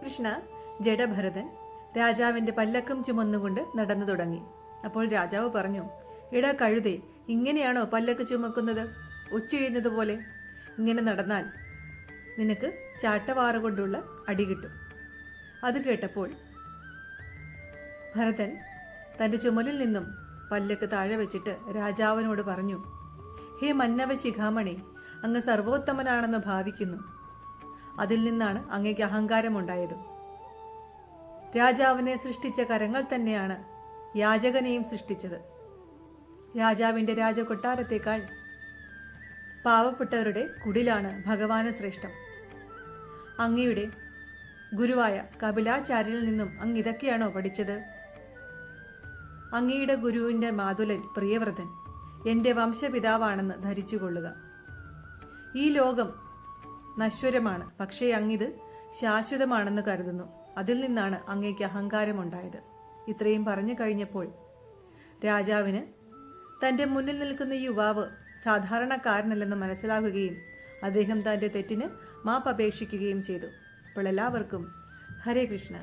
കൃഷ്ണ ജഡഭരതൻ രാജാവിന്റെ പല്ലക്കം ചുമന്നുകൊണ്ട് നടന്നു തുടങ്ങി. അപ്പോൾ രാജാവ് പറഞ്ഞു, എടാ കഴുതേ, ഇങ്ങനെയാണോ പല്ലക്ക് ചുമക്കുന്നത്? ഉച്ചയുന്നത് പോലെ ഇങ്ങനെ നടന്നാൽ നിനക്ക് ചാട്ടവാറ കൊണ്ടുള്ള അടി കിട്ടും. അത് കേട്ടപ്പോൾ ഭരതൻ തന്റെ ചുമലിൽ നിന്നും പല്ലക്ക് താഴെ വെച്ചിട്ട് രാജാവിനോട് പറഞ്ഞു, ഹേ മന്നവ ശിഖാമണി, അങ്ങ് സർവോത്തമനാണെന്ന് ഭാവിക്കുന്നു. അതിൽ നിന്നാണ് അങ്ങേക്ക് അഹങ്കാരമുണ്ടായത്. രാജാവിനെ സൃഷ്ടിച്ച കരങ്ങൾ തന്നെയാണ് യാചകനെയും സൃഷ്ടിച്ചത്. രാജാവിന്റെ രാജകൊട്ടാരത്തേക്കാൾ പാവപ്പെട്ടവരുടെ കുടിലാണ് ഭഗവാന് ശ്രേഷ്ഠം. അങ്ങയുടെ ഗുരുവായ കപിലാചാര്യനിൽ നിന്നും അങ്ങ് ഇതൊക്കെയാണോ പഠിച്ചത്? അങ്ങയുടെ ഗുരുവിന്റെ മാതുലൻ പ്രിയവ്രതൻ എന്റെ വംശപിതാവാണെന്ന് ധരിച്ചുകൊള്ളുക. ഈ ലോകം നശ്വരമാണ്, പക്ഷേ അങ്ങിത് ശാശ്വതമാണെന്ന് കരുതുന്നു. അതിൽ നിന്നാണ് അങ്ങേക്ക് അഹങ്കാരമുണ്ടായത്. ഇത്രയും പറഞ്ഞു കഴിഞ്ഞപ്പോൾ രാജാവിന് തന്റെ മുന്നിൽ നിൽക്കുന്ന യുവാവ് സാധാരണക്കാരനല്ലെന്ന് മനസ്സിലാക്കുകയും അദ്ദേഹം തന്റെ തെറ്റിന് മാപ്പപേക്ഷിക്കുകയും ചെയ്തു. അപ്പോൾ എല്ലാവർക്കും ഹരേ കൃഷ്ണ.